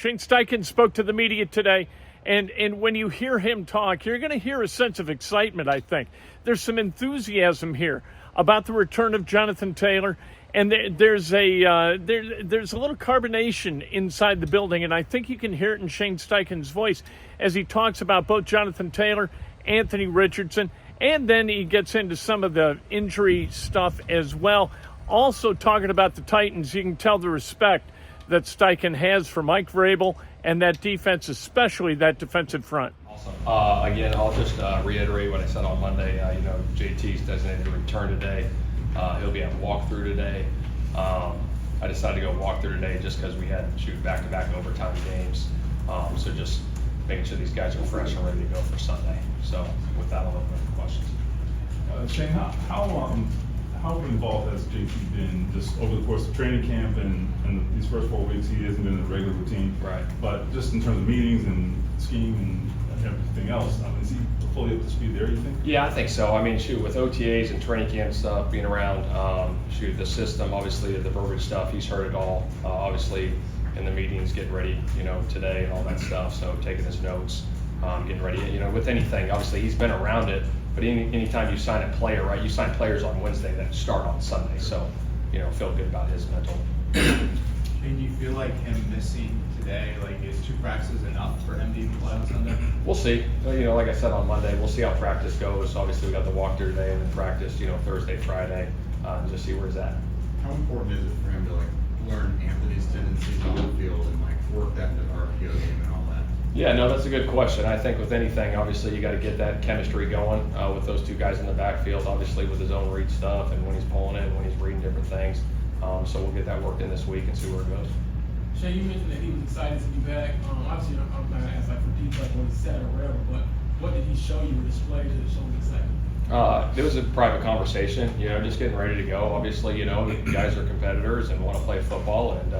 Shane Steichen spoke to the media today, and when you hear him talk, you're going to hear a sense of excitement, I think. There's some enthusiasm here about the return of Jonathan Taylor, and there's a little carbonation inside the building, and I think you can hear it in Shane Steichen's voice as he talks about both Jonathan Taylor, Anthony Richardson, and then he gets into some of the injury stuff as well. Also talking about the Titans, you can tell the respect that Steichen has for Mike Vrabel and that defense, especially that defensive front. Awesome. Again, I'll just reiterate what I said on Monday. JT's designated to return today. He'll be at walkthrough today. I decided to go walkthrough today just because we had to shoot back-to-back overtime games. So just making sure these guys are fresh and ready to go for Sunday. So with that, I'll open up for questions. Shane, how involved has JT been just over the course of training camp and these first 4 weeks? He hasn't been in the regular routine, right? But just in terms of meetings and scheme and everything else, is he fully up to speed there, you think? Yeah, I think so. With OTAs and training camp stuff, being around, the system, obviously the verbiage stuff, he's heard it all. Obviously in the meetings, getting ready, today and all that stuff. So taking his notes, getting ready, with anything, obviously he's been around it. But anytime you sign a player, right, you sign players on Wednesday that start on Sunday. So, feel good about his mental. Shane, do you feel like him missing today, is 2 practices enough for him to even play on Sunday? We'll see. Like I said on Monday, we'll see how practice goes. Obviously, we got the walkthrough today and then practice, Thursday, Friday, just see where he's at. How important is it for him to learn Anthony's tendencies on the field and work that into the RPO game and all that? Yeah, no, that's a good question. I think with anything, obviously you got to get that chemistry going with those 2 guys in the backfield, obviously with his own read stuff and when he's pulling it, when he's reading different things. So we'll get that worked in this week and see where it goes. Shane, you mentioned that he was excited to be back. Obviously, I'm not going to ask for details what he said or whatever, but what did he show you or display to show him excitement? It was a private conversation, just getting ready to go. Obviously, the guys are competitors and want to play football, and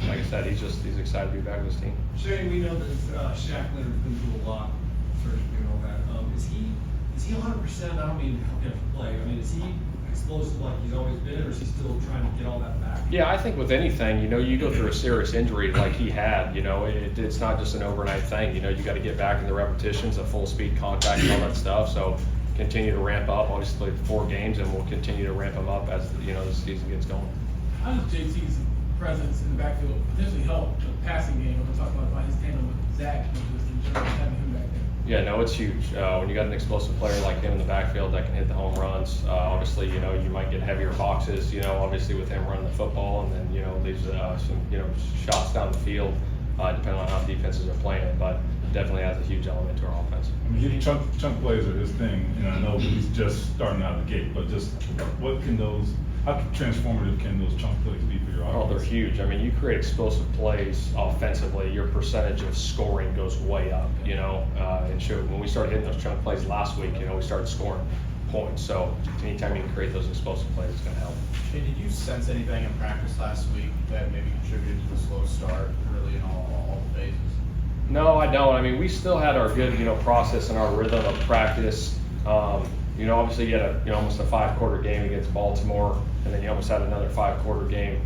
like I said, he's excited to be back with his team. Shane, we know that Shaq Leonard's been through a lot, surgery and all that. Is he 100%? I don't mean helping him play. Is he explosive like he's always been, or is he still trying to get all that back? Yeah, I think with anything, you go through a serious injury like he had, it's not just an overnight thing. You got to get back in the repetitions, of full speed contact and all that stuff. So continue to ramp up. Obviously, 4 games, and we'll continue to ramp them up as the season gets going. How does JT's presence in the backfield potentially help the passing game? I'm talking about his tandem with Zach, and just in general having him back there. Yeah, no, it's huge. When you got an explosive player like him in the backfield that can hit the home runs, obviously, you might get heavier boxes, obviously with him running the football, and then, leaves some, shots down the field, depending on how defenses are playing it, but definitely has a huge element to our offense. Chunk plays are his thing, and I know he's just starting out of the gate, but just how transformative can those chunk plays be for your offense? Oh, they're huge. You create explosive plays offensively, your percentage of scoring goes way up, and when we started hitting those chunk plays last week, we started scoring points. So anytime you can create those explosive plays, it's going to help. Shane, did you sense anything in practice last week that maybe contributed to the slow start early in all the phases? No, I don't. We still had our good, process and our rhythm of practice. Obviously you had almost a 5-quarter game against Baltimore, and then you almost had another 5-quarter game,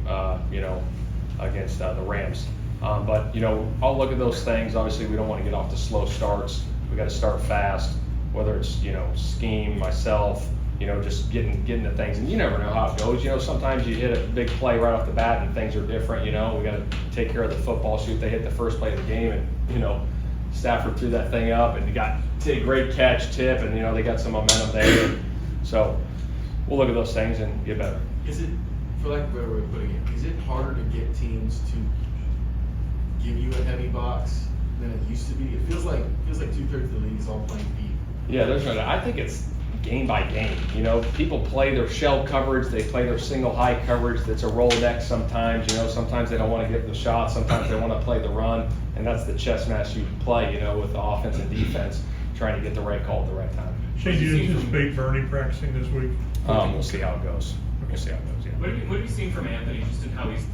against the Rams. But I'll look at those things. Obviously, we don't want to get off to slow starts. We got to start fast, whether it's, scheme, myself, just getting the things. And you never know how it goes. Sometimes you hit a big play right off the bat and things are different. We got to take care of the football. Shoot, they hit the first play of the game, and, Stafford threw that thing up, and he got a great catch, tip, and, they got some momentum there. So we'll look at those things and get better. Is it, for lack of a better way of putting it, is it harder to get teams to give you a heavy box than it used to be? It feels like 2/3 of the league is all playing deep. Yeah, I think it's game by game. People play their shell coverage, they play their single high coverage. That's a Rolodex sometimes. Sometimes they don't want to get the shot, sometimes they want to play the run, and that's the chess match you play, with the offense and defense, trying to get the right call at the right time. Shane, do you anticipate Bernie practicing this week? We'll see how it goes. We'll see how it goes, yeah. What have you seen from Anthony just in how he's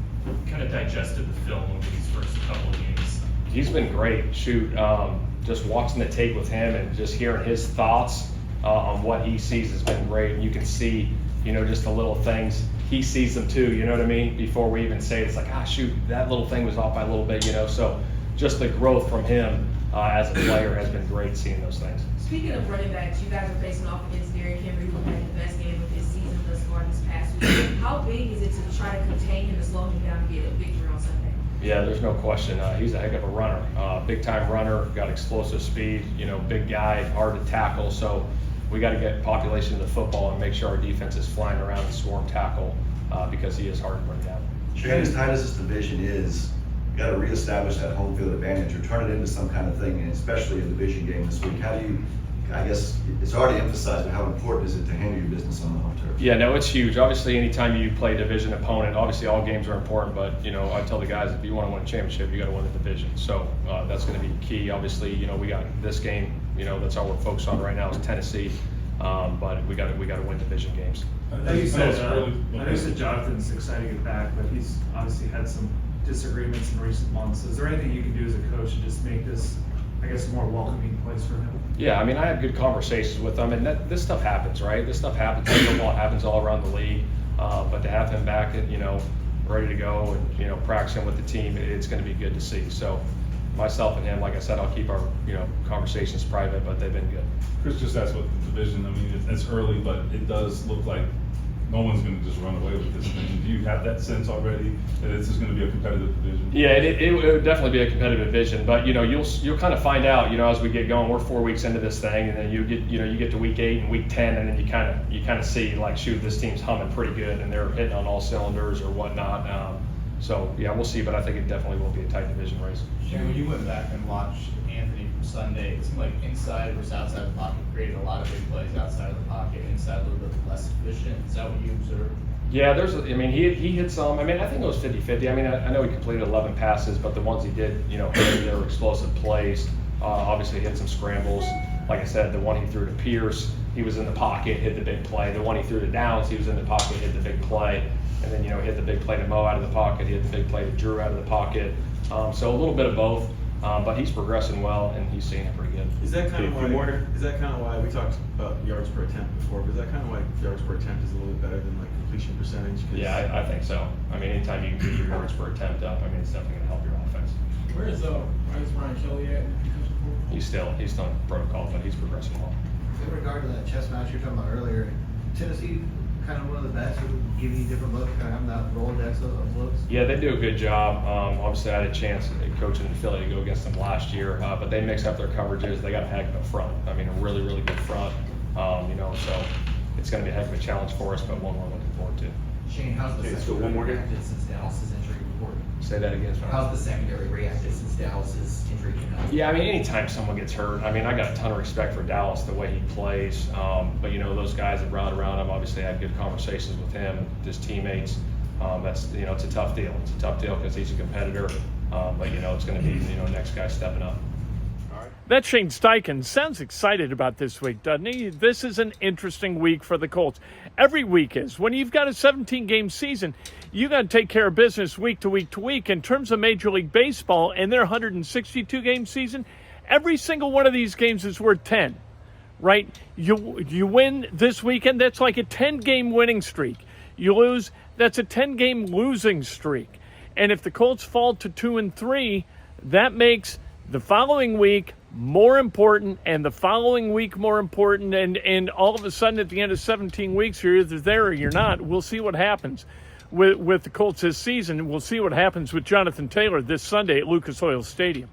kind of digested the film over these first couple of games? He's been great. Just watching the tape with him and just hearing his thoughts on what he sees has been great. And you can see, just the little things. He sees them too, you know what I mean? Before we even say it, it's like, shoot, that little thing was off by a little bit, So just the growth from him as a player has been great seeing those things. Speaking of running backs, you guys are facing off against Derrick Henry, who had the best game of his season thus far this past week. How big is it to try to contain him and slow him down to get a victory on Sunday? Yeah, there's no question. He's a heck of a runner. Big time runner, got explosive speed, big guy, hard to tackle. So we got to get population of the football and make sure our defense is flying around and swarm tackle because he is hard to bring down. Shane, as tight as this division is, you got to reestablish that home field advantage or turn it into some kind of thing, and especially a division game this week. How do you, I guess it's already emphasized, but how important is it to handle your business on the home turf? Yeah, no, it's huge. Obviously, anytime you play a division opponent, obviously all games are important, but, I tell the guys, if you want to win a championship, you got to win the division. So that's going to be key. Obviously, we got this game, that's all we're focused on right now is Tennessee, but we got to win division games. I know you said Jonathan's excited to get back, but he's obviously had some disagreements in recent months. Is there anything you can do as a coach to just make this, I guess, a more welcoming place for him? Yeah, I had good conversations with him, and this stuff happens, right? This stuff happens. Football happens all around the league, but to have him back, ready to go and practicing with the team, it's going to be good to see. So myself and him, like I said, I'll keep our conversations private, but they've been good. Chris just asked about the division. It's early, but it does look like no one's going to just run away with this thing. Do you have that sense already that this is going to be a competitive division? Yeah, it would definitely be a competitive division, but you'll kind of find out as we get going. We're 4 weeks into this thing, and then you get to week 8 and week 10, and then you kind of see like, shoot, this team's humming pretty good, and they're hitting on all cylinders or whatnot. So yeah, we'll see, but I think it definitely will be a tight division race. Shane, when you went back and watched Anthony from Sunday, it seemed like inside versus outside of the pocket created a lot of big plays outside of the pocket, inside a little bit less efficient. Is that what you observed? Yeah, he hit some. I think it was 50-50. I know he completed 11 passes, but the ones he did, hit, they were explosive plays. Obviously hit some scrambles. Like I said, the one he threw to Pierce, he was in the pocket, hit the big play. The one he threw to Downs, he was in the pocket, hit the big play. And then, hit the big play to Mo out of the pocket, he hit the big play to Drew out of the pocket. So a little bit of both, but he's progressing well, and he's seeing it pretty good. Is that kind of why we talked about yards per attempt before? But is that kind of why yards per attempt is a little bit better than like completion percentage? Yeah, I think so. Anytime you can get your yards per attempt up, it's definitely going to help your offense. Where is Ryan Kelly at in the concussion report? He's still in protocol, but he's progressing well. In regard to that chess match you were talking about earlier, Tennessee kind of one of the best who giving you different looks, kind of having that Rolodex of looks? Yeah, they do a good job. Obviously, I had a chance coaching in Philly to go against them last year, but they mix up their coverages. They got a heck of a front. A really, really good front. So it's going to be a heck of a challenge for us, but one we're looking forward to. Shane, how's the secondary reacted since Dallas's injury report? Say that again. How's the secondary reacted since Dallas's injury came out? Yeah, anytime someone gets hurt, I got a ton of respect for Dallas, the way he plays. But those guys that ride around him, obviously I had good conversations with him, his teammates. That's it's a tough deal. It's a tough deal because he's a competitor. But it's going to be next guy stepping up. That's Shane Steichen. Sounds excited about this week, doesn't he? This is an interesting week for the Colts. Every week is. When you've got a 17-game season, you got to take care of business week to week to week. In terms of Major League Baseball and their 162-game season, every single one of these games is worth 10, right? You win this weekend, that's like a 10-game winning streak. You lose, that's a 10-game losing streak. And if the Colts fall to 2-3, that makes the following week more important, and the following week more important, and all of a sudden at the end of 17 weeks, you're either there or you're not. We'll see what happens with the Colts this season. We'll see what happens with Jonathan Taylor this Sunday at Lucas Oil Stadium.